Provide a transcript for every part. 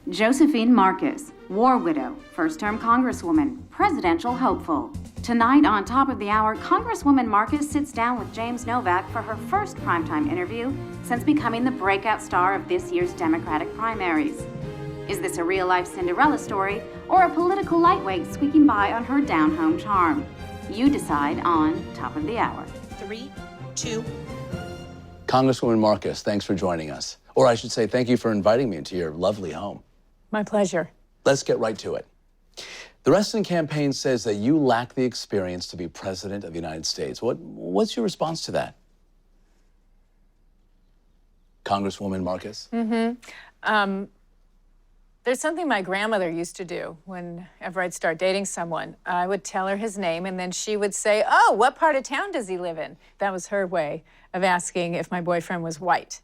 Josephine Marcus, war widow, first-term Congresswoman, presidential hopeful. Tonight on Top of the Hour, Congresswoman Marcus sits down with James Novak for her first primetime interview since becoming the breakout star of this year's Democratic primaries. Is this a real-life Cinderella story or a political lightweight squeaking by on her down-home charm? You decide on Top of the Hour. 3, 2. Congresswoman Marcus, thanks for joining us. Or I should say, thank you for inviting me into your lovely home. My pleasure. Let's get right to it. The Reston campaign says that you lack the experience to be president of the United States. What's your response to that? Congresswoman Marcus? There's something my grandmother used to do whenever I'd start dating someone. I would tell her his name, and then she would say, "Oh, what part of town does he live in?" That was her way of asking if my boyfriend was white.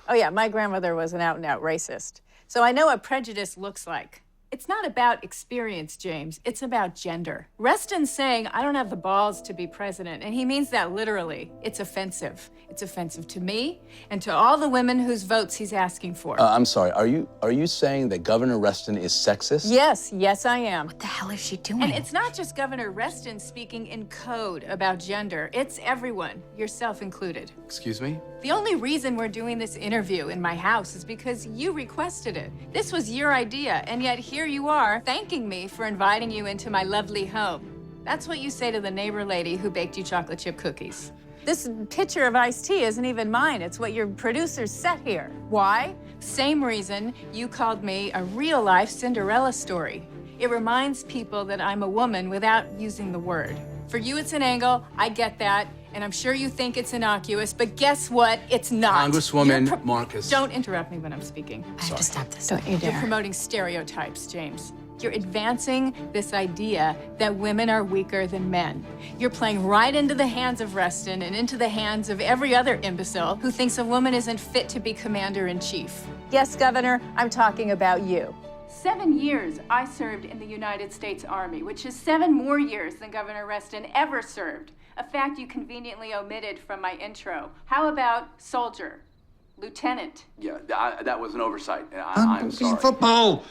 Oh yeah, my grandmother was an out-and-out racist. So I know what prejudice looks like. It's not about experience, James. It's about gender. Reston's saying, I don't have the balls to be president, and he means that literally. It's offensive. It's offensive to me and to all the women whose votes he's asking for. I'm sorry, are you saying that Governor Reston is sexist? Yes, I am. What the hell is she doing? And it's not just Governor Reston speaking in code about gender. It's everyone, yourself included. Excuse me? The only reason we're doing this interview in my house is because you requested it. This was your idea, and yet here you are thanking me for inviting you into my lovely home. That's what you say to the neighbor lady who baked you chocolate chip cookies. This pitcher of iced tea isn't even mine. It's what your producers set here. Why? Same reason you called me a real-life Cinderella story. It reminds people that I'm a woman without using the word. For you, it's an angle. I get that. And I'm sure you think it's innocuous, but guess what? It's not. Congresswoman Marcus. Don't interrupt me when I'm speaking. I have to stop this. Don't you dare. You're promoting stereotypes, James. You're advancing this idea that women are weaker than men. You're playing right into the hands of Reston and into the hands of every other imbecile who thinks a woman isn't fit to be commander-in-chief. Yes, Governor, I'm talking about you. 7 years I served in the United States Army, which is 7 more years than Governor Reston ever served. A fact you conveniently omitted from my intro. How about soldier? Lieutenant? Yeah, that was an oversight. I'm sorry. Football!